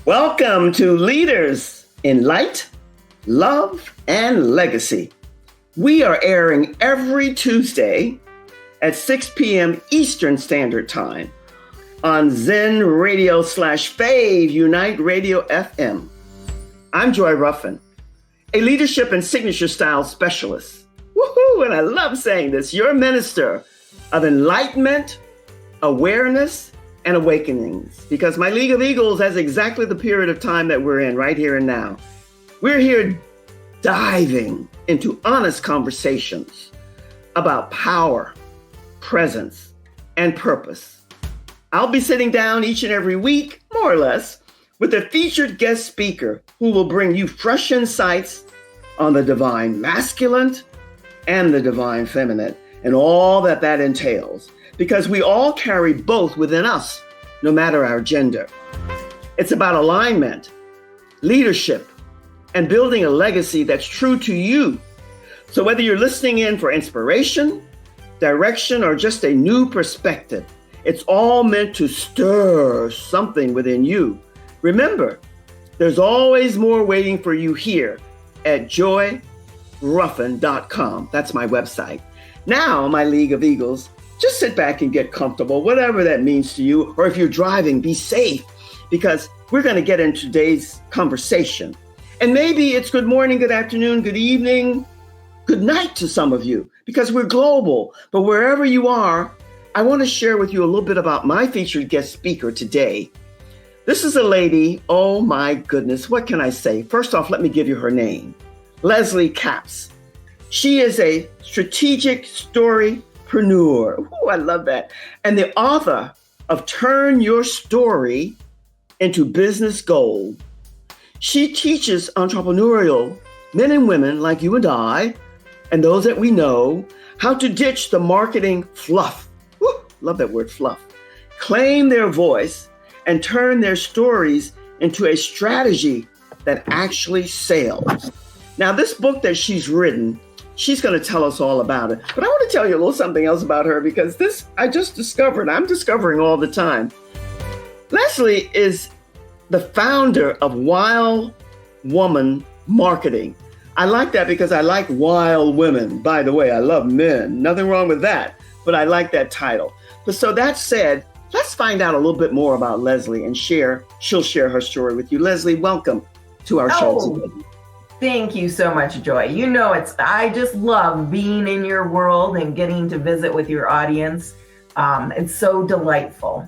Welcome to Leaders in Light, Love, and Legacy. We are airing every Tuesday at 6 p.m. Eastern Standard Time on Zen Radio /Fave Unite Radio FM. I'm Joy Ruffen, a leadership and signature style specialist. Woohoo! And I love saying this. Your minister of enlightenment, awareness, and awakenings, because my League of Eagles has exactly the period of time that we're in right here and now. We're here diving into honest conversations about power, presence, and purpose. I'll be sitting down each and every week, more or less, with a featured guest speaker who will bring you fresh insights on the divine masculine and the divine feminine and all that entails. Because we all carry both within us, no matter our gender. It's about alignment, leadership, and building a legacy that's true to you. So whether you're listening in for inspiration, direction, or just a new perspective, it's all meant to stir something within you. Remember, there's always more waiting for you here at joyruffen.com. That's my website. Now, my League of Eagles, just sit back and get comfortable, whatever that means to you. Or if you're driving, be safe, because we're going to get into today's conversation. And maybe it's good morning, good afternoon, good evening, good night to some of you, because we're global. But wherever you are, I want to share with you a little bit about my featured guest speaker today. This is a lady, oh my goodness, what can I say? First off, let me give you her name, Leslie Capps. She is a strategic storypreneur. Ooh, I love that. And the author of Turn Your Story into Business Gold. She teaches entrepreneurial men and women like you and I, and those that we know, how to ditch the marketing fluff. Woo, love that word, fluff. Claim their voice and turn their stories into a strategy that actually sells. Now, this book that she's written, she's going to tell us all about it. But I want to tell you a little something else about her, because this I just discovered. I'm discovering all the time. Leslie is the founder of Wild Woman Marketing. I like that because I like wild women. By the way, I love men. Nothing wrong with that. But I like that title. But so that said, let's find out a little bit more about Leslie and she'll share her story with you. Leslie, welcome to our show today. Thank you so much, Joy. You know, I just love being in your world and getting to visit with your audience. It's so delightful.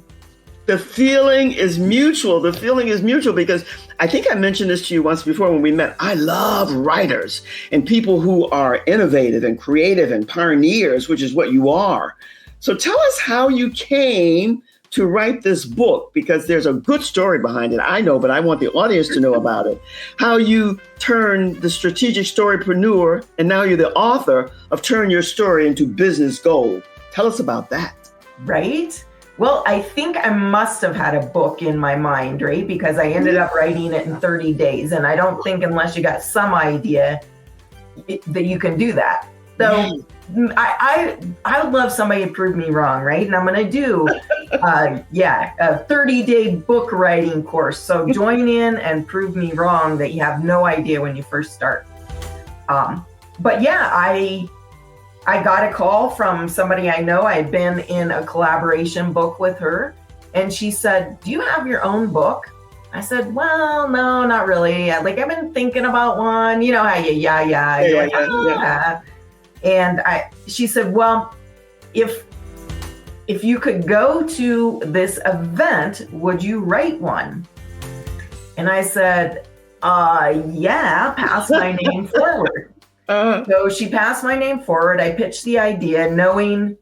The feeling is mutual. Because I think I mentioned this to you once before when we met. I love writers and people who are innovative and creative and pioneers, which is what you are. So tell us how you came to write this book, because there's a good story behind it. I know, but I want the audience to know about it. How you turned the strategic storypreneur, and now you're the author of Turn Your Story into Business Gold. Tell us about that. Right? Well, I think I must have had a book in my mind, right? Because I ended up writing it in 30 days. And I don't think unless you got some idea that you can do that. So I would love somebody to prove me wrong, right? And I'm going to do, a 30-day book writing course. So join in and prove me wrong that you have no idea when you first start. But yeah, I got a call from somebody I know. I had been in a collaboration book with her, and she said, "Do you have your own book?" I said, "Well, no, not really. I've been thinking about one. You know how you, yeah. And she said, "Well, if you could go to this event, would you write one?" And I said, yeah, pass my name forward. So she passed my name forward. I pitched the idea knowing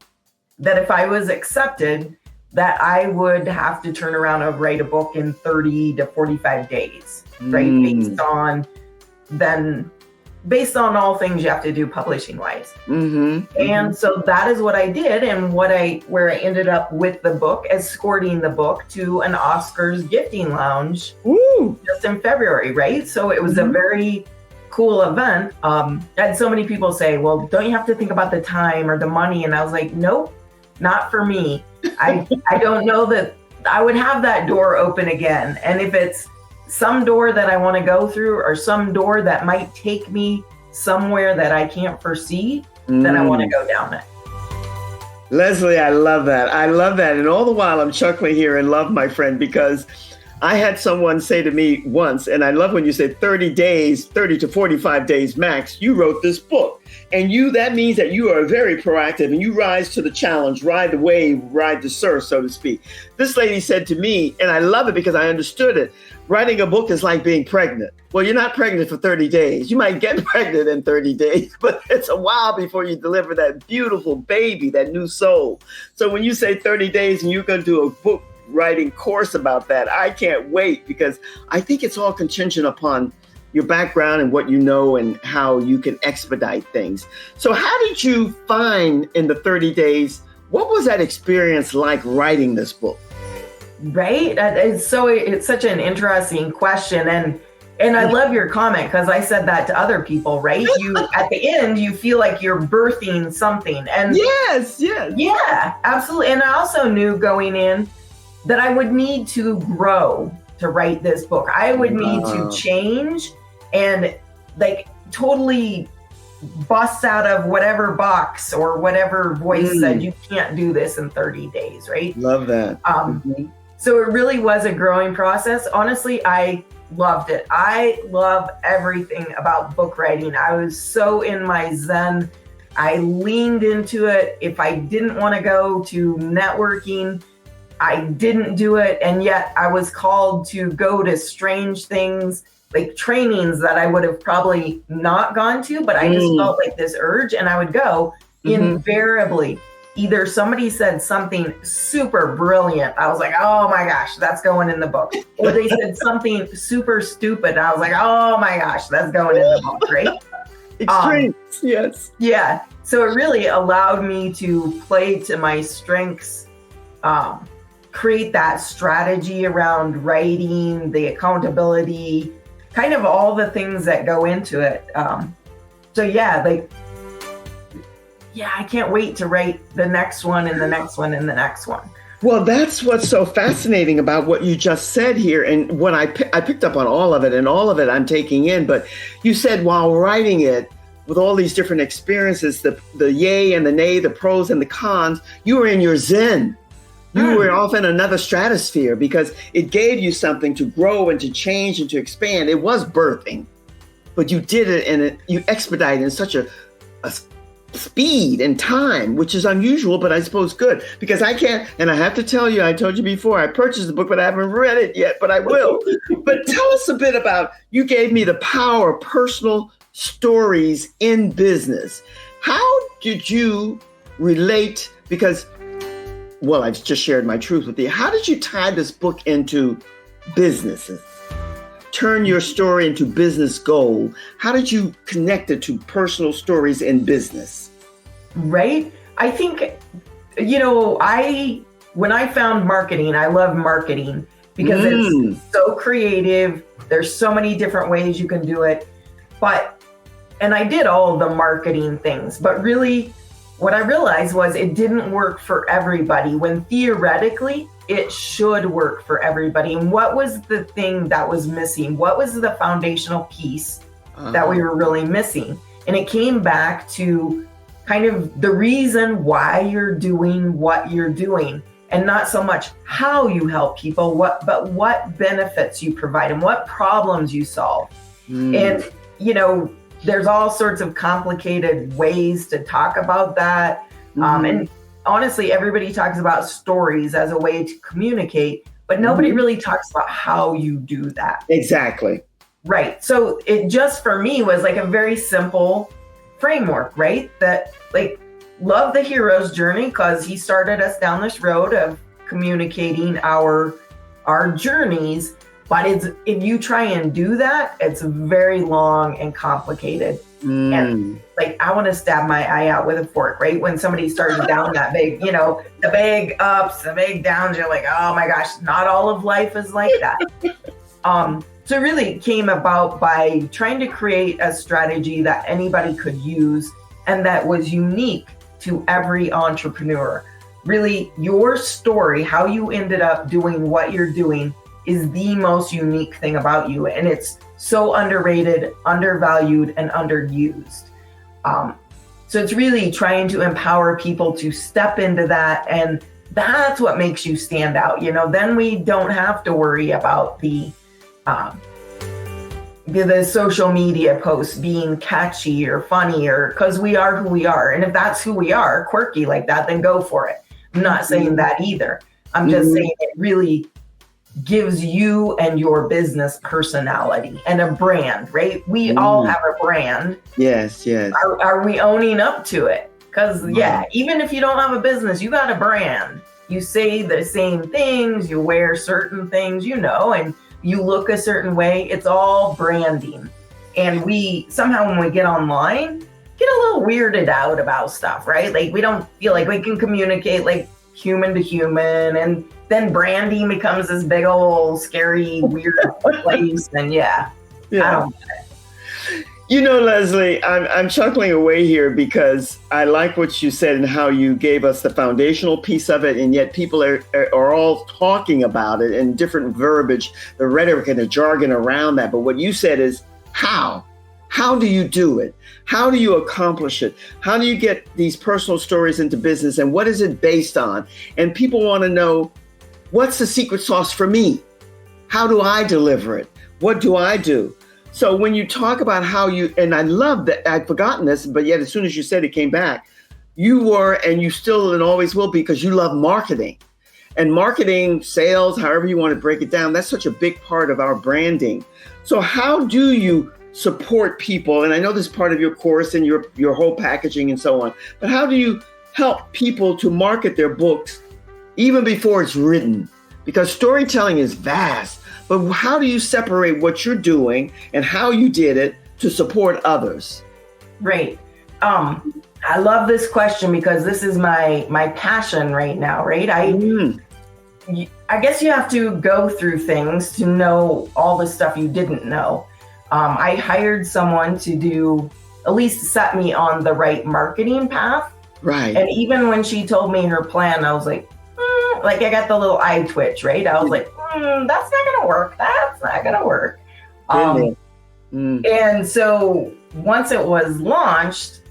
that if I was accepted, that I would have to turn around and write a book in 30 to 45 days, right? Based on all things you have to do publishing wise. And so that is what I did, and where I ended up with the book, escorting the book to an Oscars gifting lounge just in February, right? So it was a very cool event. I had so many people say, "Well, don't you have to think about the time or the money?" And I was like, nope, not for me. I don't know that I would have that door open again. And if it's some door that I want to go through, or some door that might take me somewhere that I can't foresee, then I want to go down it. Leslie, I love that. I love that. And all the while I'm chuckling here and love my friend, because I had someone say to me once, and I love when you said 30 days, 30 to 45 days max, you wrote this book. And that means that you are very proactive and you rise to the challenge, ride the wave, ride the surf, so to speak. This lady said to me, and I love it because I understood it, writing a book is like being pregnant. Well, you're not pregnant for 30 days. You might get pregnant in 30 days, but it's a while before you deliver that beautiful baby, that new soul. So when you say 30 days and you're going to do a book writing course about that, I can't wait, because I think it's all contingent upon your background and what you know and how you can expedite things. So how did you find in the 30 days, what was that experience like writing this book? Right. It's such an interesting question. And I love your comment, because I said that to other people, right? You, at the end, you feel like you're birthing something. And yes. Yeah, absolutely. And I also knew going in that I would need to grow to write this book. I would need to change and like totally bust out of whatever box or whatever voice said you can't do this in 30 days, right? Love that. So it really was a growing process. Honestly, I loved it. I love everything about book writing. I was so in my zen. I leaned into it. If I didn't want to go to networking, I didn't do it. And yet I was called to go to strange things, like trainings that I would have probably not gone to, but I just felt like this urge, and I would go. Invariably. Either somebody said something super brilliant, I was like, oh my gosh, that's going in the book. Or they said something super stupid, I was like, oh my gosh, that's going in the book, right? Extremes, yes. Yeah. So it really allowed me to play to my strengths, create that strategy around writing, the accountability, kind of all the things that go into it. I can't wait to write the next one and the next one and the next one. Well, that's what's so fascinating about what you just said here. And when I picked up on all of it, and all of it I'm taking in, but you said while writing it, with all these different experiences, the yay and the nay, the pros and the cons, you were in your zen. You were off in another stratosphere, because it gave you something to grow and to change and to expand. It was birthing, but you did it, and you expedited in such a speed and time, which is unusual, but I suppose good, because I can't, and I have to tell you, I told you before, I purchased the book, but I haven't read it yet, but I will. But tell us a bit about, you gave me the power of personal stories in business. How did you relate? Because, well, I've just shared my truth with you. How did you tie this book into businesses? Turn your story into business goal. How did you connect it to personal stories in business? Right. I think, when I found marketing, I love marketing because it's so creative. There's so many different ways you can do it. And I did all the marketing things, but really what I realized was it didn't work for everybody, when theoretically it should work for everybody. And what was the thing that was missing? What was the foundational piece that we were really missing? And it came back to kind of the reason why you're doing what you're doing, and not so much how you help people, but what benefits you provide and what problems you solve. And, there's all sorts of complicated ways to talk about that. And honestly, everybody talks about stories as a way to communicate, but nobody really talks about how you do that. Exactly. Right. So it just, for me, was like a very simple framework, right? That love the hero's journey, because he started us down this road of communicating our journeys. But if you try and do that, it's very long and complicated. And I want to stab my eye out with a fork, right? When somebody starts down that big, the big ups, the big downs, you're like, oh my gosh, not all of life is like that. So it really came about by trying to create a strategy that anybody could use and that was unique to every entrepreneur. Really, your story, how you ended up doing what you're doing, is the most unique thing about you. And it's so underrated, undervalued, and underused. So it's really trying to empower people to step into that. And that's what makes you stand out. Then we don't have to worry about the social media posts being catchy or funny, or because we are who we are. And if that's who we are, quirky like that, then go for it. I'm not saying that either. I'm just saying it really gives you and your business personality and a brand, right? We all have a brand. Yes. Are we owning up to it? Because even if you don't have a business, you got a brand. You say the same things, you wear certain things, and you look a certain way. It's all branding. And we somehow, when we get online, get a little weirded out about stuff, right? Like we don't feel like we can communicate like human to human, and then branding becomes this big old scary weird place. And I don't get it. Leslie, I'm chuckling away here because I like what you said and how you gave us the foundational piece of it, and yet people are all talking about it in different verbiage, the rhetoric and the jargon around that. But what you said is how? How do you do it? How do you accomplish it? How do you get these personal stories into business, and what is it based on? And people want to know, what's the secret sauce for me? How do I deliver it? What do I do? So when you talk about how you, and I love that, I'd forgotten this, but yet as soon as you said it came back, you were, and you still and always will be, because you love marketing. And marketing, sales, however you want to break it down, that's such a big part of our branding. So how do you support people? And I know this is part of your course and your whole packaging and so on, but how do you help people to market their books even before it's written? Because storytelling is vast, but how do you separate what you're doing and how you did it to support others? Right. I love this question because this is my passion right now, right? I guess you have to go through things to know all the stuff you didn't know. I hired someone to at least set me on the right marketing path. Right. And even when she told me her plan, I was like I got the little eye twitch, right? I was like, that's not going to work. That's not going to work. And so once it was launched,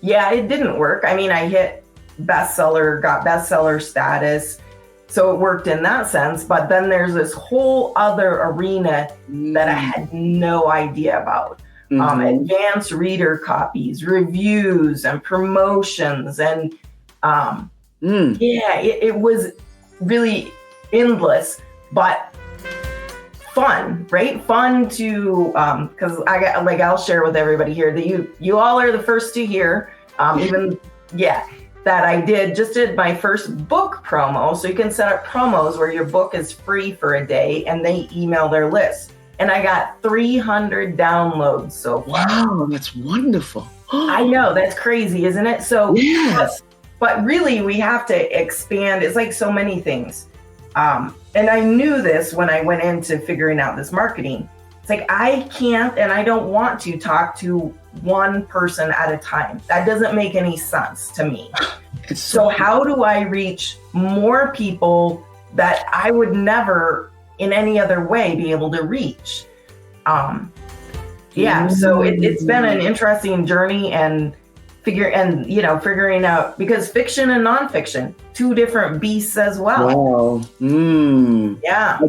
it didn't work. I mean, I hit bestseller, got bestseller status. So it worked in that sense. But then there's this whole other arena that I had no idea about. Advanced reader copies, reviews, and promotions. And it was really endless, but fun, right? Fun to, because I'll share with everybody here that you all are the first to hear, that I did my first book promo. So you can set up promos where your book is free for a day and they email their list. And I got 300 downloads so far. Wow, that's wonderful. I know, that's crazy, isn't it? So, yes. But really we have to expand. It's like so many things. And I knew this when I went into figuring out this marketing. It's like, I can't and I don't want to talk to one person at a time. That doesn't make any sense to me. So how do I reach more people that I would never in any other way be able to reach? So it's been an interesting journey and figuring out, because fiction and nonfiction, two different beasts as well. Wow. Yeah.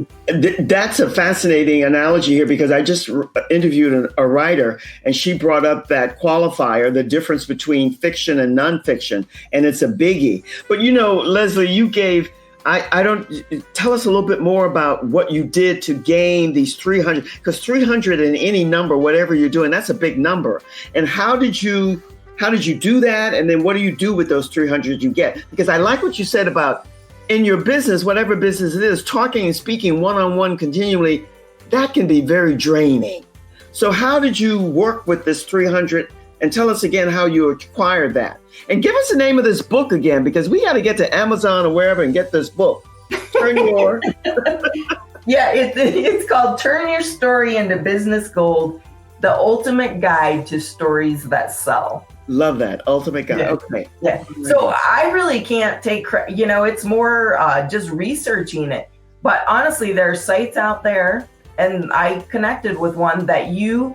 That's a fascinating analogy here, because I just interviewed a writer and she brought up that qualifier, the difference between fiction and nonfiction, and it's a biggie. But Leslie, you gave, I don't, tell us a little bit more about what you did to gain these 300, because 300 in any number, whatever you're doing, that's a big number. And how did you do that? And then what do you do with those 300 you get? Because I like what you said about in your business, whatever business it is, talking and speaking one-on-one continually, that can be very draining. So how did you work with this 300? And tell us again how you acquired that. And give us the name of this book again, because we got to get to Amazon or wherever and get this book. It's called Turn Your Story into Business Gold, The Ultimate Guide to Stories That Sell. Love that. Ultimate Guide. Yeah. Okay. Yeah. So I really can't take credit. It's more just researching it. But honestly, there are sites out there, and I connected with one that you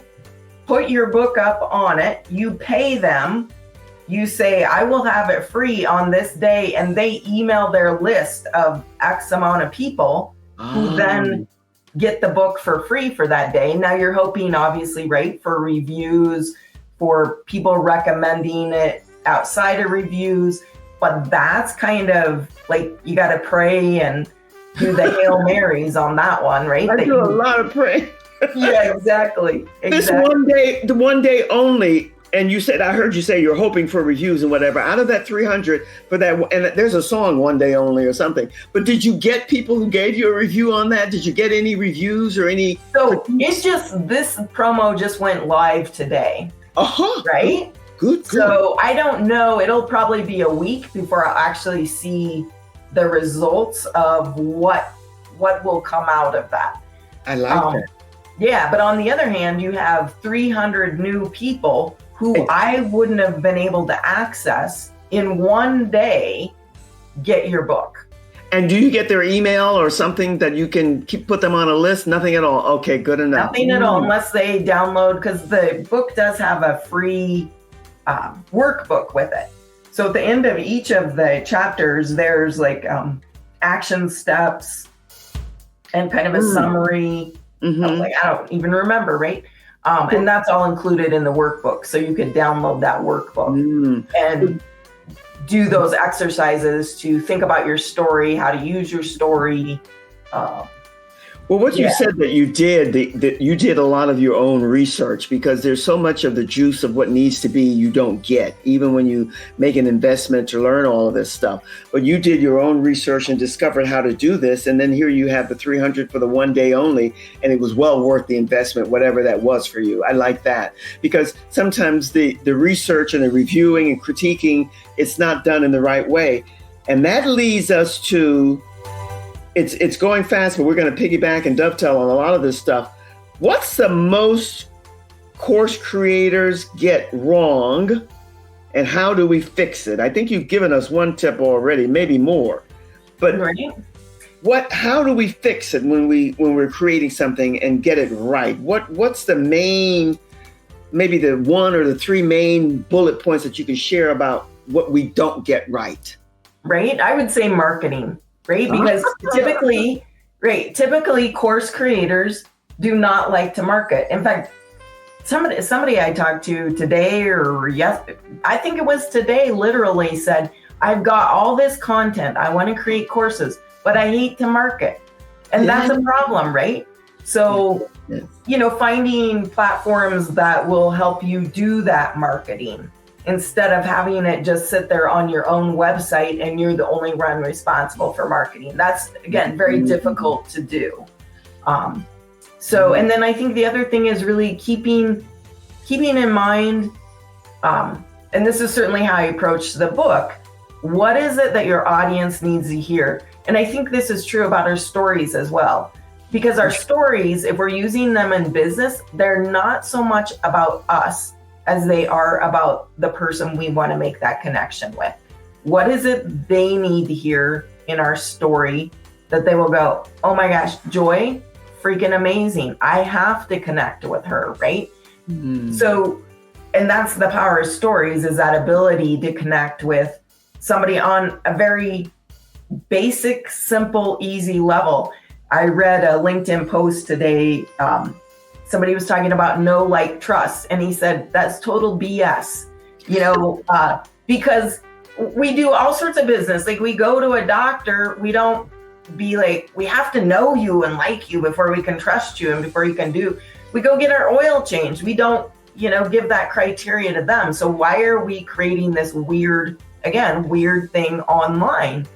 put your book up on it, you pay them, you say, I will have it free on this day, and they email their list of X amount of people who then get the book for free for that day. Now you're hoping, obviously, right, for reviews, for people recommending it outside of reviews, but that's kind of like, you got to pray and do the Hail Marys on that one, right? I do a lot of praying. Yeah, exactly. This the one day only. And you said, I heard you say you're hoping for reviews and whatever. Out of that 300 for that, and there's a song, One Day Only or something. But did you get people who gave you a review on that? Did you get any reviews or any? So it's just, this promo just went live today. Right? Good. So I don't know. It'll probably be a week before I'll actually see the results of what will come out of that. I like that. Yeah, but on the other hand, you have 300 new people who I wouldn't have been able to access in one day get your book. And do you get their email or something that you can put them on a list? Nothing at all. Okay, good enough. Nothing at all, unless they download, because the book does have a free workbook with it. So at the end of each of the chapters, there's like action steps and kind of a summary. Like, I don't even remember, right? And that's all included in the workbook. So you could download that workbook and do those exercises to think about your story, how to use your story. Well, what you said that you did, that you did a lot of your own research, because there's so much of the juice of what needs to be you don't get, even when you make an investment to learn all of this stuff. But you did your own research and discovered how to do this. And then here you have the 300 for the one day only, and it was well worth the investment, whatever that was for you. I like that, because sometimes the research and the reviewing and critiquing, it's not done in the right way. And that leads us to, it's going fast, but we're going to piggyback and dovetail on a lot of this stuff. What's the most course creators get wrong, and how do we fix it? I think you've given us one tip already, maybe more. But how do we fix it when we're creating something and get it right? What's the main, maybe the one or the three main bullet points that you can share about what we don't get right? Right. I would say marketing. Right? Because typically course creators do not like to market. In fact, somebody I talked to today I think it was today, literally said, I've got all this content. I want to create courses, but I hate to market. And that's a problem, right? So, finding platforms that will help you do that marketing, instead of having it just sit there on your own website and you're the only one responsible for marketing. That's, again, very difficult to do. And then I think the other thing is really keeping in mind, and this is certainly how I approach the book, what is it that your audience needs to hear? And I think this is true about our stories as well. Because our stories, if we're using them in business, they're not so much about us as they are about the person we want to make that connection with. What is it they need to hear in our story that they will go, oh my gosh, Joy, freaking amazing. I have to connect with her, right? So, and that's the power of stories, is that ability to connect with somebody on a very basic, simple, easy level. I read a LinkedIn post today. Somebody was talking about know, like, trust. And he said, that's total BS, because we do all sorts of business. Like, we go to a doctor, we don't be like, we have to know you and like you before we can trust you and before you can we go get our oil changed. We don't, give that criteria to them. So why are we creating this weird thing online?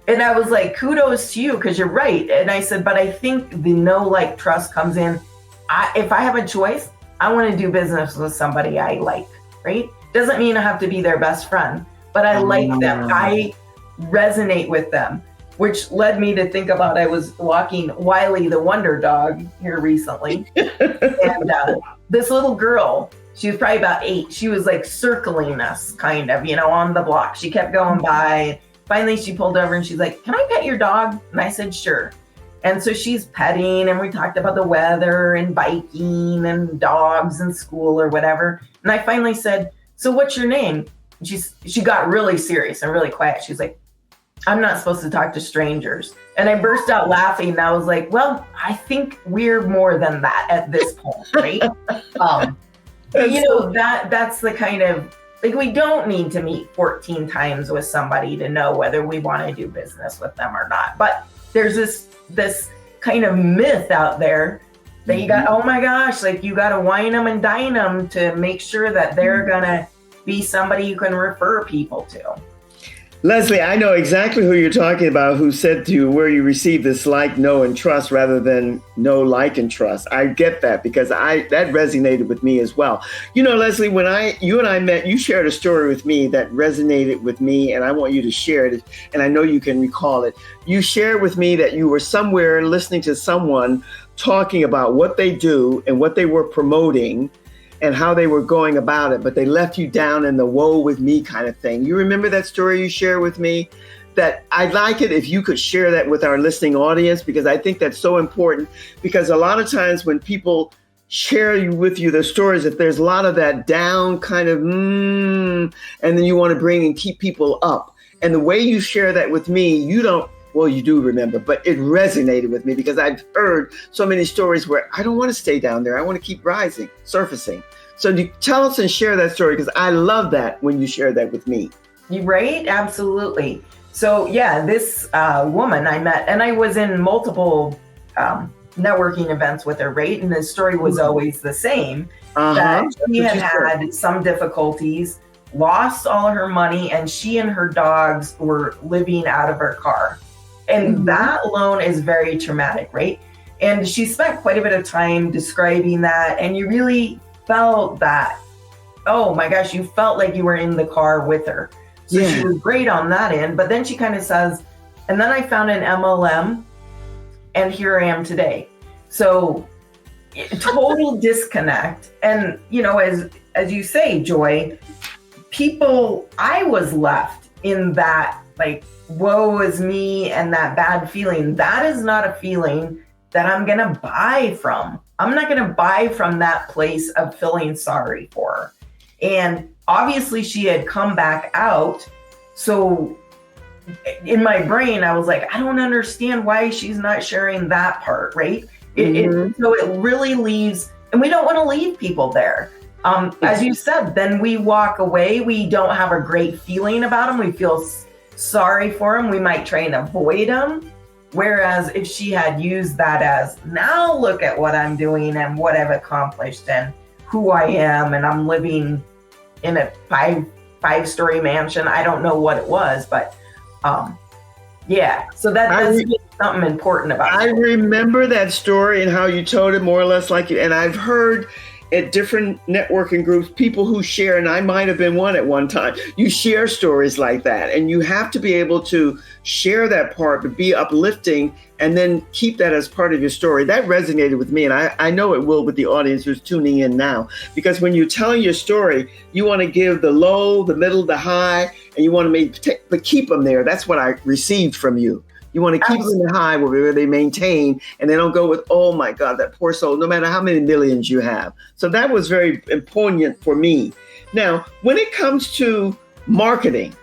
And I was like, kudos to you, because you're right. And I said, but I think the know, like, trust comes in. If I have a choice, I want to do business with somebody I like, right? Doesn't mean I have to be their best friend, but I like them. I resonate with them, which led me to think about, I was walking Wiley the Wonder Dog here recently. And this little girl, she was probably about 8. She was like circling us kind of, on the block. She kept going by. finally she pulled over and she's like, can I pet your dog? And I said, sure. And so she's petting, and we talked about the weather and biking and dogs and school or whatever. And I finally said, so what's your name? She got really serious and really quiet. She's like, I'm not supposed to talk to strangers. And I burst out laughing, and I was like, well, I think we're more than that at this point, right? That's the kind of, like, we don't need to meet 14 times with somebody to know whether we want to do business with them or not. But there's this kind of myth out there that you got, oh my gosh, like you got to wine them and dine them to make sure that they're going to be somebody you can refer people to. Leslie, I know exactly who you're talking about, who said to you where you received this like, know, and trust rather than know, like, and trust. I get that because that resonated with me as well. You know, Leslie, when you and I met, you shared a story with me that resonated with me, and I want you to share it, and I know you can recall it. You shared with me that you were somewhere listening to someone talking about what they do and what they were promoting and how they were going about it, but they left you down in the woe with me kind of thing. You remember that story you shared with me? That I'd like it if you could share that with our listening audience, because I think that's so important. Because a lot of times when people share with you their stories, if there's a lot of that down kind of, and then you want to bring and keep people up. And the way you share that with me, you do remember, but it resonated with me because I've heard so many stories where I don't want to stay down there. I want to keep rising, surfacing. So tell us and share that story, because I love that when you share that with me. Right? Absolutely. So yeah, this woman I met, and I was in multiple networking events with her, right? And the story was always the same. That she had some difficulties, lost all of her money, and she and her dogs were living out of her car. And that alone is very traumatic, right? And she spent quite a bit of time describing that. And you really felt that, oh my gosh, you felt like you were in the car with her. So she was great on that end. But then she kind of says, and then I found an MLM and here I am today. So total disconnect. And, you know, as you say, Joy, I was left in that, like, woe is me and that bad feeling. That is not a feeling that I'm going to buy from. I'm not going to buy from that place of feeling sorry for her. And obviously she had come back out. So in my brain, I was like, I don't understand why she's not sharing that part, right? So it really leaves, and we don't want to leave people there. As you said, then we walk away. We don't have a great feeling about them. We feel sorry for them. We might try and avoid them. Whereas if she had used that as, now look at what I'm doing and what I've accomplished and who I am, and I'm living in a five-story mansion. I don't know what it was, but so that's something important about it. I remember that story and how you told it more or less like you, and I've heard at different networking groups, people who share, and I might have been one at one time, you share stories like that, and you have to be able to share that part, but be uplifting, and then keep that as part of your story. That resonated with me, and I know it will with the audience who's tuning in now, because when you're telling your story, you want to give the low, the middle, the high, and you want to but keep them there. That's what I received from you. You want to keep them high where they maintain, and they don't go with, oh my God, that poor soul, no matter how many millions you have. So that was very poignant for me. Now, when it comes to marketing,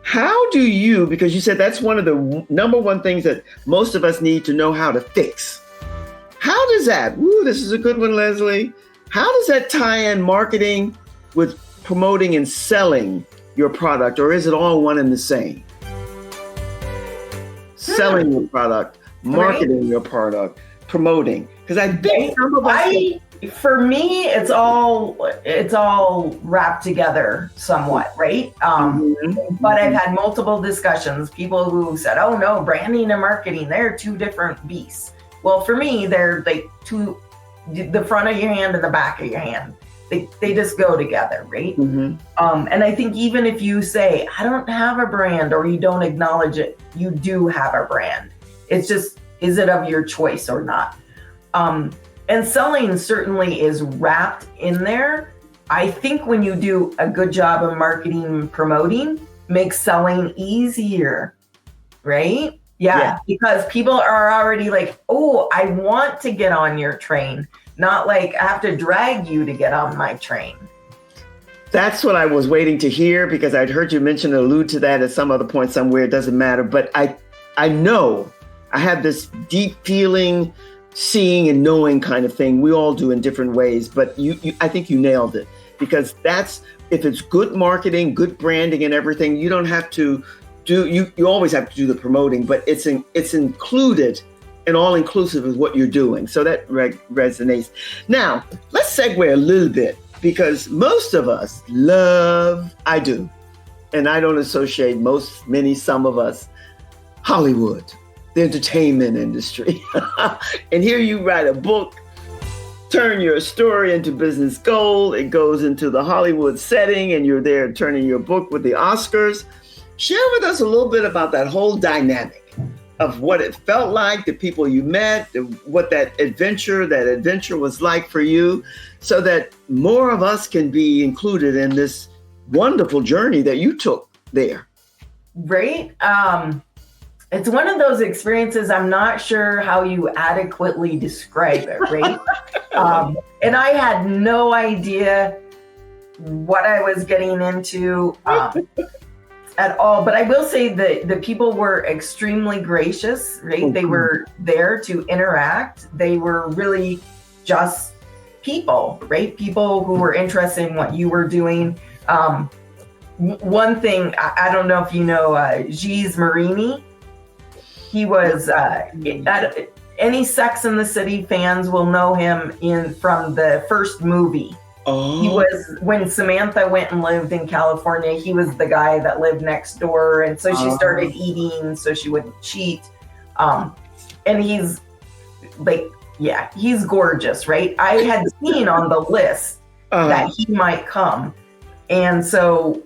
how do you, because you said that's one of the number one things that most of us need to know how to fix. How does that, this is a good one, Leslie. How does that tie in marketing with promoting and selling your product, or is it all one and the same? Selling your product, marketing your product, promoting. Because I think for me, it's all wrapped together somewhat, right? But I've had multiple discussions, people who said, oh no, branding and marketing, they're two different beasts. Well, for me, they're like the front of your hand and the back of your hand. They just go together, right? And I think even if you say, I don't have a brand, or you don't acknowledge it, you do have a brand. It's just, is it of your choice or not? And selling certainly is wrapped in there. I think when you do a good job of marketing and promoting, makes selling easier, right? Yeah, because people are already like, oh, I want to get on your train, not like I have to drag you to get on my train. That's what I was waiting to hear, because I'd heard you mention and allude to that at some other point somewhere. It doesn't matter. But I know I have this deep feeling, seeing and knowing kind of thing. We all do in different ways. But I think you nailed it, because if it's good marketing, good branding and everything, you don't have to you always have to do the promoting, but it's included and all inclusive is what you're doing. So that resonates. Now, let's segue a little bit, because most of us I do, and I don't associate some of us, Hollywood, the entertainment industry. And here you write a book, turn your story into business gold. It goes into the Hollywood setting, and you're there turning your book with the Oscars. Share with us a little bit about that whole dynamic of what it felt like, the people you met, what that adventure was like for you, so that more of us can be included in this wonderful journey that you took there. Right. It's one of those experiences I'm not sure how you adequately describe it, right? And I had no idea what I was getting into at all. But I will say that the people were extremely gracious, right? Mm-hmm. They were there to interact. They were really just people, right? People who were interested in what you were doing. One thing, I don't know if you know Gilles Marini. He was any Sex and the City fans will know him from the first movie. Oh. He was, when Samantha went and lived in California, he was the guy that lived next door, and so she started eating so she wouldn't cheat. And he's like, he's gorgeous, right? I had seen on the list that he might come, and so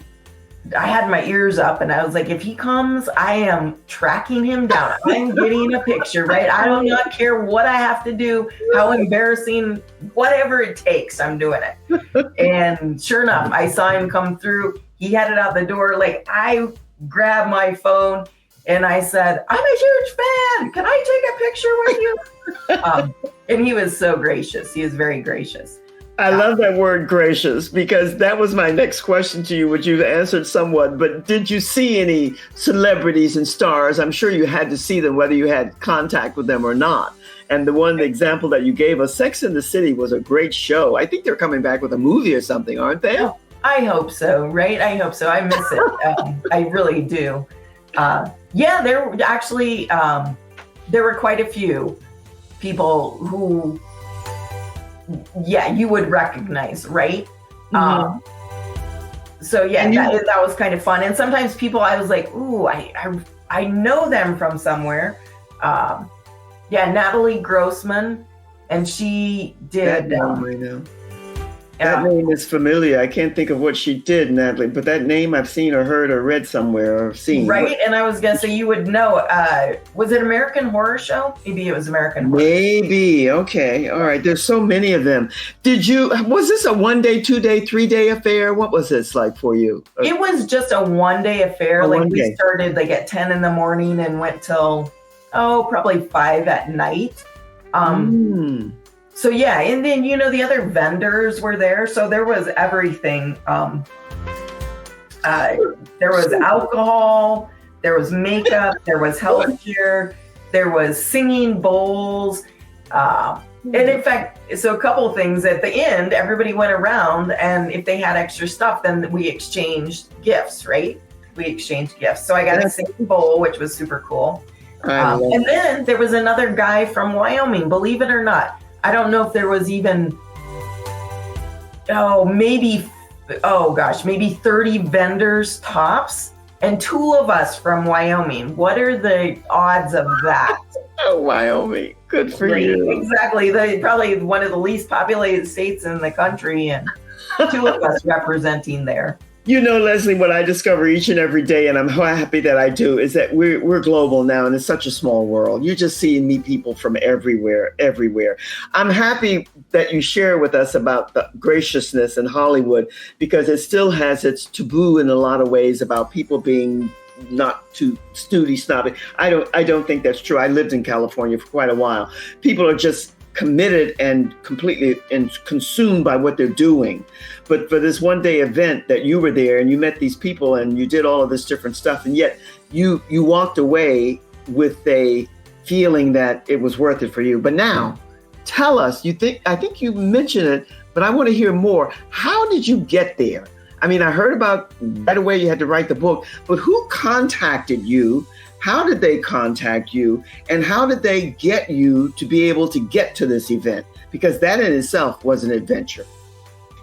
I had my ears up, and I was like, if he comes, I am tracking him down. I'm getting a picture, right? I do not care what I have to do, how embarrassing, whatever it takes, I'm doing it. And sure enough, I saw him come through. He headed out the door. Like, I grabbed my phone and I said, I'm a huge fan. Can I take a picture with you? And he was so gracious. He was very gracious. I love that word, gracious, because that was my next question to you, which you've answered somewhat. But did you see any celebrities and stars? I'm sure you had to see them, whether you had contact with them or not. And the example that you gave us, Sex and the City, was a great show. I think they're coming back with a movie or something, aren't they? Oh, I hope so, right? I hope so. I miss it. I really do. There were actually, there were quite a few people who, you would recognize, right? Mm-hmm. That was kind of fun. And sometimes people, I was like, ooh, I know them from somewhere. Natalie Grossman, and she did. That name is familiar. I can't think of what she did, Natalie, but that name I've seen or heard or read somewhere or seen. Right, and I was going to say you would know. Was it American Horror Show? Maybe it was American Horror. Maybe. Okay. All right. There's so many of them. Was this a 1 day, 2 day, 3 day affair? What was this like for you? It was just a 1 day affair. We started at 10 in the morning and went till, probably 5 at night. So and then, the other vendors were there. So there was everything. There was alcohol, there was makeup, there was healthcare, there was singing bowls. And in fact, so a couple of things at the end, everybody went around, and if they had extra stuff, then we exchanged gifts, right? We exchanged gifts. So I got a singing bowl, which was super cool. And then there was another guy from Wyoming, believe it or not. I don't know if there was even, maybe 30 vendors tops, and 2 of us from Wyoming. What are the odds of that? Oh, Wyoming. Good for you. Exactly. Probably one of the least populated states in the country, and 2 of us representing there. You know, Leslie, what I discover each and every day, and I'm happy that I do, is that we're global now, and it's such a small world. You just see and meet people from everywhere, everywhere. I'm happy that you share with us about the graciousness in Hollywood, because it still has its taboo in a lot of ways about people being not too snobby. I don't think that's true. I lived in California for quite a while. People are just committed and completely and consumed by what they're doing. But for this one day event that you were there and you met these people and you did all of this different stuff, and yet you walked away with a feeling that it was worth it for you. But now tell us, I think you mentioned it, but I want to hear more. How did you get there? I mean, I heard about right away you had to write the book, but who contacted you? How did they contact you? And how did they get you to be able to get to this event? Because that in itself was an adventure.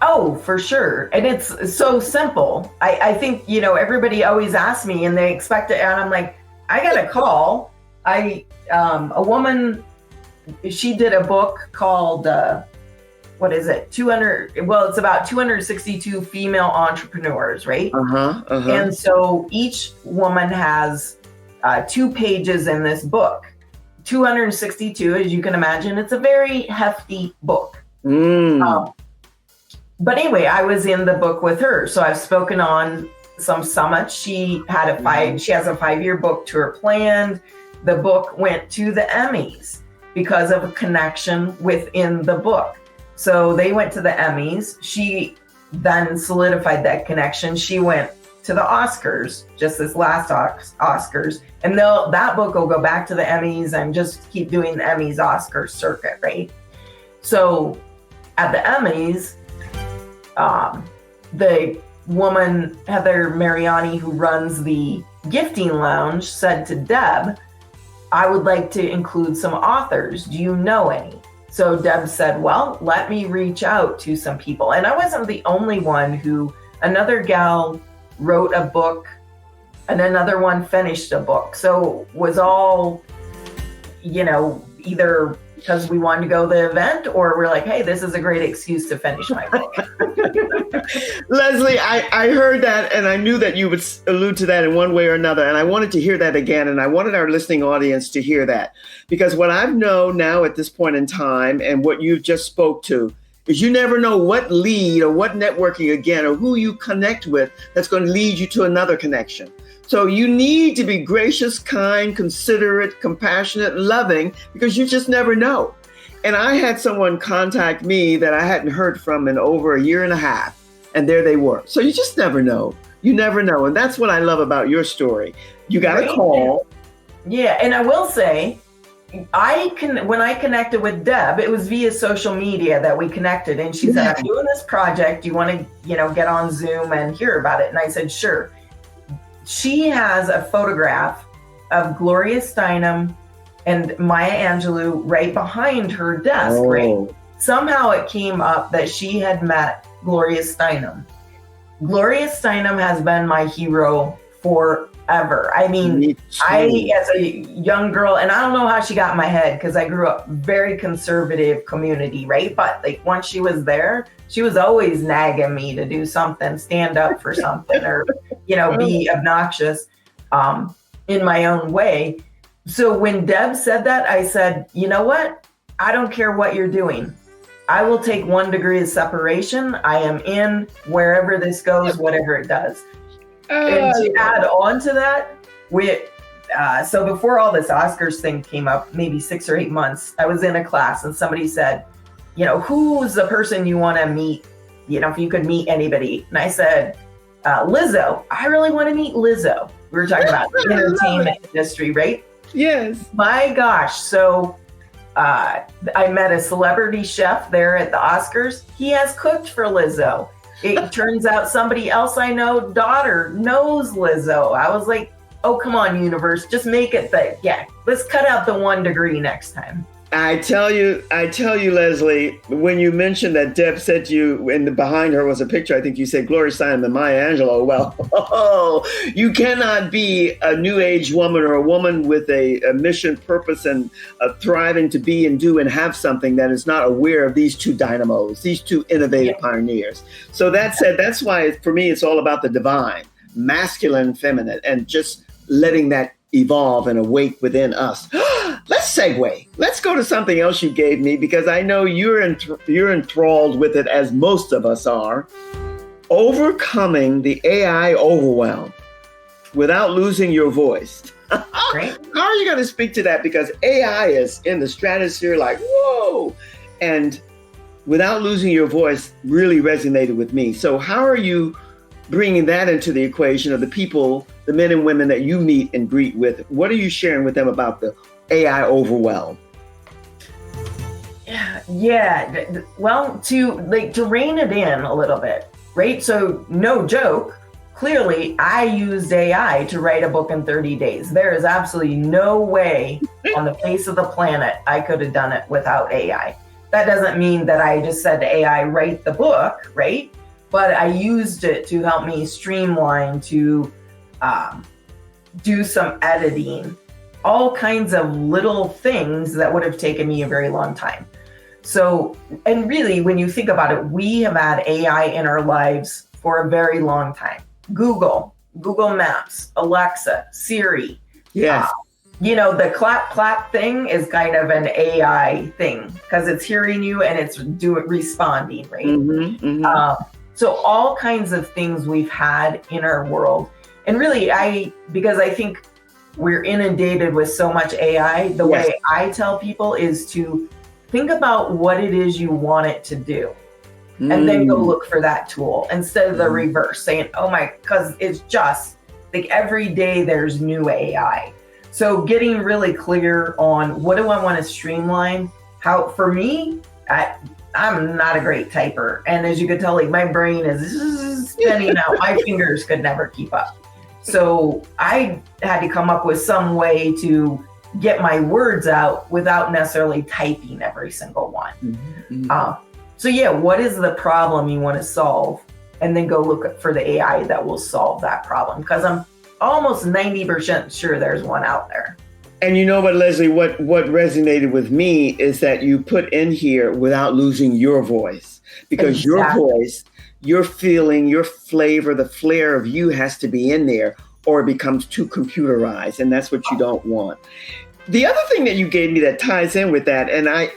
Oh, for sure. And it's so simple. I think, everybody always asks me and they expect it. And I'm like, I got a call. A woman, she did a book called, what is it? 200. Well, it's about 262 female entrepreneurs, right? And so each woman has 2 pages in this book. 262, as you can imagine, it's a very hefty book. But anyway, I was in the book with her. So I've spoken on some summits. She has a 5-year book tour planned. The book went to the Emmys because of a connection within the book. So they went to the Emmys. She then solidified that connection. She went to the Oscars, just this last Oscars. And that book will go back to the Emmys and just keep doing the Emmys Oscars circuit, right? So at the Emmys, the woman, Heather Mariani, who runs the gifting lounge, said to Deb, I would like to include some authors. Do you know any? So Deb said, well, let me reach out to some people. And I wasn't the only one another gal wrote a book and another one finished a book. So was all, either because we wanted to go to the event or we're like, hey, this is a great excuse to finish my book. Leslie, I heard that and I knew that you would allude to that in one way or another. And I wanted to hear that again. And I wanted our listening audience to hear that, because what I know now at this point in time and what you just spoke to is you never know what lead or what networking again or who you connect with that's going to lead you to another connection. So you need to be gracious, kind, considerate, compassionate, loving, because you just never know. And I had someone contact me that I hadn't heard from in over 1.5 years, and there they were. So you just never know. You never know. And that's what I love about your story. You got a call. Yeah. And I will say, when I connected with Deb, it was via social media that we connected. And she said, I'm doing this project. Do you want to, get on Zoom and hear about it? And I said, sure. She has a photograph of Gloria Steinem and Maya Angelou right behind her desk. Oh. Right? Somehow it came up that she had met Gloria Steinem. Gloria Steinem has been my hero forever. I mean, as a young girl, and I don't know how she got in my head because I grew up very conservative community, right? But like once she was there, she was always nagging me to do something, stand up for something, or, be obnoxious in my own way. So when Deb said that, I said, you know what? I don't care what you're doing. I will take 1 degree of separation. I am in wherever this goes, whatever it does. And to add on to that, so before all this Oscars thing came up, maybe 6 or 8 months, I was in a class and somebody said, who's the person you want to meet? If you could meet anybody. And I said, Lizzo. I really want to meet Lizzo. We were talking about the entertainment industry, right? Yes. My gosh. So I met a celebrity chef there at the Oscars. He has cooked for Lizzo. It turns out somebody else I know, daughter, knows Lizzo. I was like, oh, come on, universe, just make it thick. Yeah, let's cut out the 1 degree next time. I tell you, Leslie, when you mentioned that Deb said to you, and behind her was a picture, I think you said Gloria Steinem and Maya Angelou. Well, you cannot be a new age woman or a woman with a mission, purpose, and thriving to be and do and have something that is not aware of these two dynamos, these two innovative pioneers. So that said, that's why for me, it's all about the divine, masculine and feminine, and just letting that evolve and awake within us. Let's segue. Let's go to something else you gave me, because I know you're enthralled with it, as most of us are. Overcoming the AI overwhelm without losing your voice. Right. How are you going to speak to that? Because AI is in the stratosphere, like, whoa. And without losing your voice really resonated with me. So how are you bringing that into the equation of the people, the men and women that you meet and greet with? What are you sharing with them about the AI overwhelm? Yeah. Well, to rein it in a little bit, right? So no joke, clearly I used AI to write a book in 30 days. There is absolutely no way on the face of the planet I could have done it without AI. That doesn't mean that I just said to AI, write the book, right? But I used it to help me streamline, to do some editing, all kinds of little things that would have taken me a very long time. So, and really, when you think about it, we have had AI in our lives for a very long time. Google Maps, Alexa, Siri. Yes. The clap thing is kind of an AI thing because it's hearing you and it's responding, right? Mm-hmm, mm-hmm. So all kinds of things we've had in our world. And really, because I think we're inundated with so much AI, the way I tell people is to think about what it is you want it to do. And then go look for that tool instead of the reverse, saying, because it's just like every day there's new AI. So getting really clear on what do I want to streamline? How, for me, I'm not a great typer. And as you could tell, my brain is spinning out. My fingers could never keep up. So I had to come up with some way to get my words out without necessarily typing every single one. Mm-hmm. What is the problem you want to solve? And then go look for the AI that will solve that problem. Because I'm almost 90% sure there's one out there. And you know what, Leslie, what resonated with me is that you put in here without losing your voice. Because your voice, your feeling, your flavor, the flair of you has to be in there, or it becomes too computerized. And that's what you don't want. The other thing that you gave me that ties in with that, and I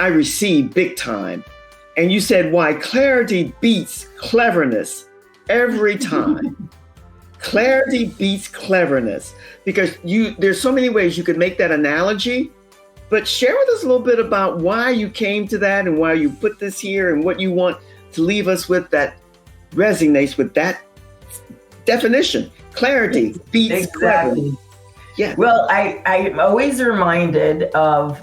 received big time. And you said why clarity beats cleverness every time. Clarity beats cleverness, because there's so many ways you could make that analogy, but share with us a little bit about why you came to that and why you put this here and what you want to leave us with that resonates with that definition. Clarity beats cleverness. Yeah. Well, I'm always reminded of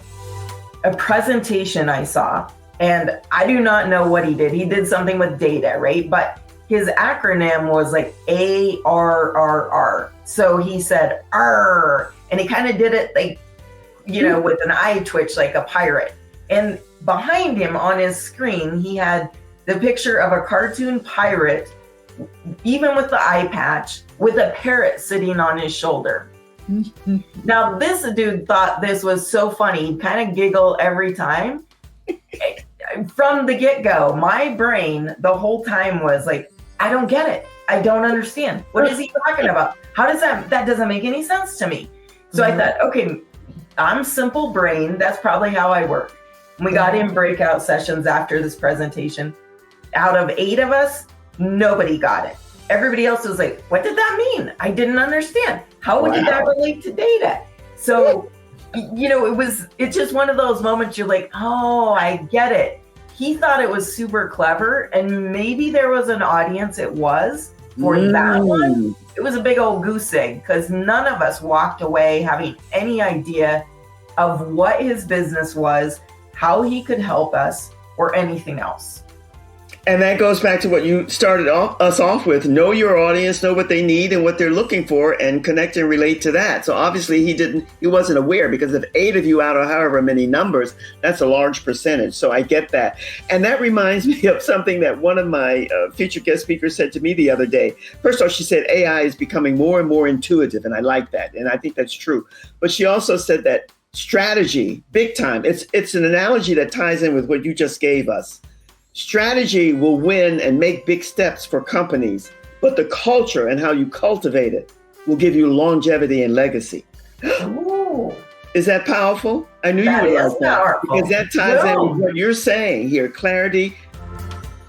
a presentation I saw, and I do not know what he did. He did something with data, right? But his acronym was like ARRR. So he said R, and he kind of did it with an eye twitch like a pirate. And behind him on his screen, he had the picture of a cartoon pirate, even with the eye patch, with a parrot sitting on his shoulder. Now, this dude thought this was so funny. He'd kind of giggle every time. From the get-go, my brain the whole time was like, I don't get it. I don't understand. What is he talking about? How does that doesn't make any sense to me. So I thought, okay, I'm simple brain. That's probably how I work. We got in breakout sessions after this presentation. Out of 8 of us, nobody got it. Everybody else was like, what did that mean? I didn't understand. How would that relate to data? So, it's just one of those moments you're like, oh, I get it. He thought it was super clever, and maybe there was an audience it was for that one. It was a big old goose egg, because none of us walked away having any idea of what his business was, how he could help us, or anything else. And that goes back to what you started us off with. Know your audience, know what they need and what they're looking for, and connect and relate to that. So obviously he wasn't aware, because if 8 of you out of however many numbers, that's a large percentage. So I get that. And that reminds me of something that one of my featured guest speakers said to me the other day. First off, she said AI is becoming more and more intuitive, and I like that. And I think that's true. But she also said that strategy, big time, it's an analogy that ties in with what you just gave us. Strategy will win and make big steps for companies, but the culture and how you cultivate it will give you longevity and legacy. Ooh. Is that powerful? I knew That you would is like that. powerful. Because that ties in with what you're saying here. Clarity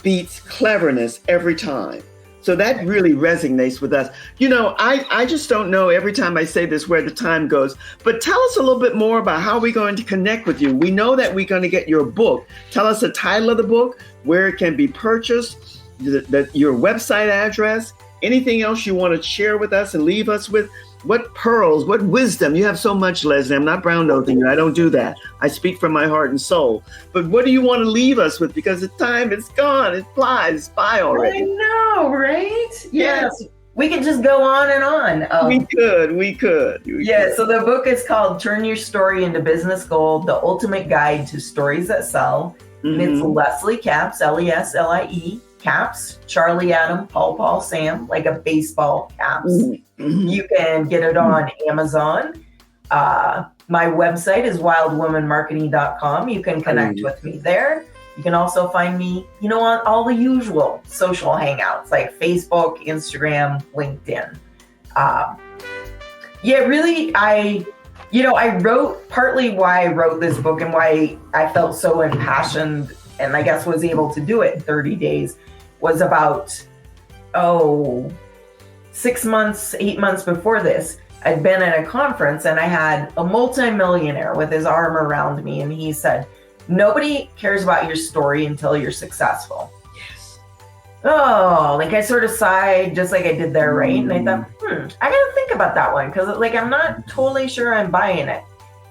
beats cleverness every time. So that really resonates with us. You know, I just don't know every time I say this where the time goes, but tell us a little bit more about how we're going to connect with you. We know that we're going to get your book. Tell us the title of the book, where it can be purchased, your website address, anything else you want to share with us and leave us with. What pearls, what wisdom. You have so much, Leslie. I'm not brown nosing you. I don't do that. I speak from my heart and soul. But what do you want to leave us with? Because the time is gone. It flies. It's by already. I know, right? Yes. We could just go on and on. We could. Yeah, so the book is called Turn Your Story into Business Gold, The Ultimate Guide to Stories That Sell. And it's Leslie Capps, Leslie, Capps, Charlie, Adam, Paul, Sam, like a baseball caps. You can get it on Amazon. My website is wildwomanmarketing.com. You can connect with me there. You can also find me, on all the usual social hangouts like Facebook, Instagram, LinkedIn. I wrote, partly why I wrote this book and why I felt so impassioned and I guess was able to do it in 30 days was about, 6 months, 8 months before this. I'd been at a conference and I had a multimillionaire with his arm around me and he said, nobody cares about your story until you're successful. Yes. I sort of sighed just like I did there, right? And I thought, I gotta think about that one because I'm not totally sure I'm buying it.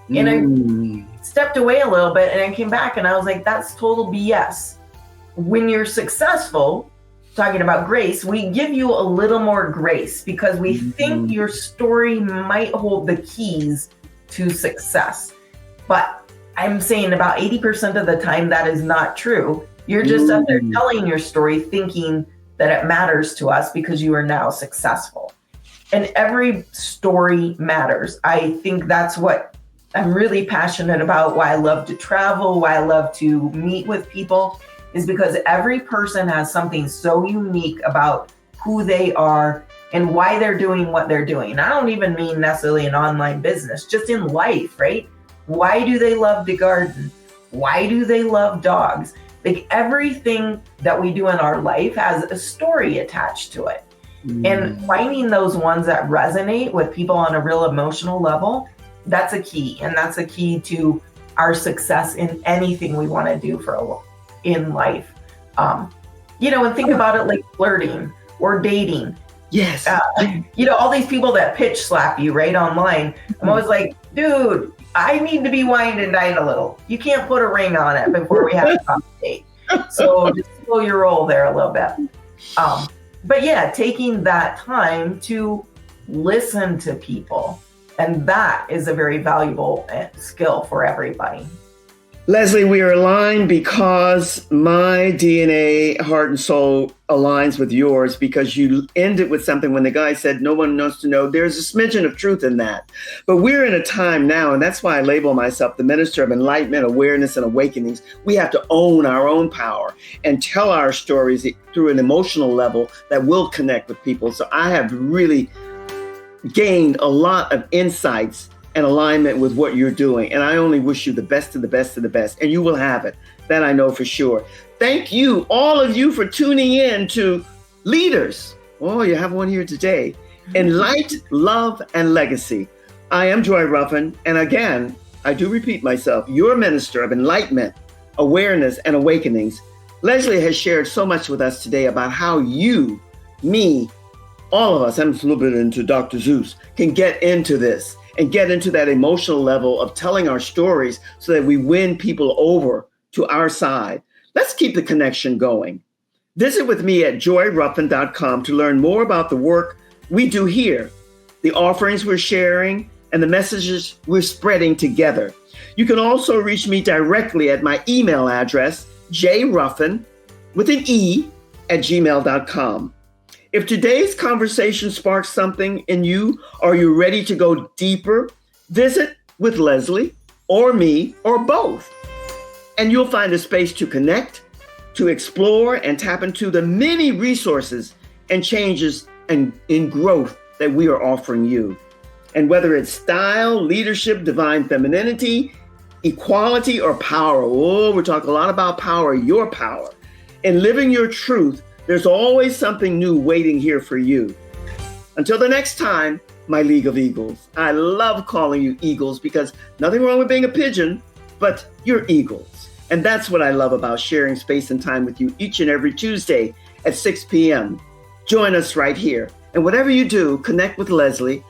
And I stepped away a little bit and I came back and I was like, that's total BS. When you're successful, talking about grace, we give you a little more grace because we think your story might hold the keys to success. But I'm saying about 80% of the time that is not true. You're just up there telling your story thinking that it matters to us because you are now successful. And every story matters. I think that's what I'm really passionate about, why I love to travel, why I love to meet with people, is because every person has something so unique about who they are and why they're doing what they're doing. I don't even mean necessarily an online business, just in life, right? Why do they love to garden? Why do they love dogs? Like everything that we do in our life has a story attached to it. And finding those ones that resonate with people on a real emotional level, that's a key. And that's a key to our success in anything we want to do in life. And think about it like flirting or dating. Yes. All these people that pitch slap you right online. I'm always like, dude, I need to be wined and dined a little. You can't put a ring on it before we have a coffee date. So just slow your roll there a little bit. But yeah, taking that time to listen to people. And that is a very valuable skill for everybody. Leslie, we are aligned because my DNA, heart and soul aligns with yours, because you ended with something when the guy said, no one wants to know. There's a smidgen of truth in that. But we're in a time now, and that's why I label myself the minister of enlightenment, awareness, and awakenings. We have to own our own power and tell our stories through an emotional level that will connect with people. So I have really gained a lot of insights and alignment with what you're doing. And I only wish you the best of the best of the best. And you will have it. That I know for sure. Thank you, all of you, for tuning in to Leaders. Oh, you have one here today. Enlight, Love, and Legacy. I am Joy Ruffen. And again, I do repeat myself, your minister of enlightenment, awareness, and awakenings. Leslie has shared so much with us today about how you, me, all of us, I'm a little bit into Dr. Zeus, can get into this and get into that emotional level of telling our stories so that we win people over to our side. Let's keep the connection going. Visit with me at joyruffen.com to learn more about the work we do here, the offerings we're sharing, and the messages we're spreading together. You can also reach me directly at my email address, jruffen, with an E, at gmail.com. If today's conversation sparks something in you, or you're ready to go deeper, visit with Leslie or me or both. And you'll find a space to connect, to explore, and tap into the many resources and changes and in growth that we are offering you. And whether it's style, leadership, divine femininity, equality, or power, we're talking a lot about power, your power. In living your truth, there's always something new waiting here for you. Until the next time, my League of Eagles. I love calling you Eagles because nothing wrong with being a pigeon, but you're Eagles. And that's what I love about sharing space and time with you each and every Tuesday at 6 p.m. Join us right here. And whatever you do, connect with Leslie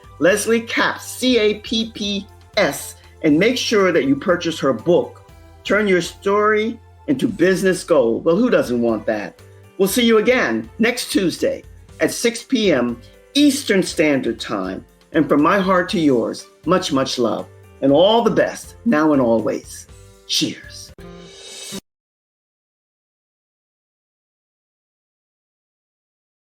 Capps, Capps, and make sure that you purchase her book, Turn Your Story into Business Gold. Well, who doesn't want that? We'll see you again next Tuesday at 6 p.m. Eastern Standard Time. And from my heart to yours, much, much love and all the best now and always. Cheers.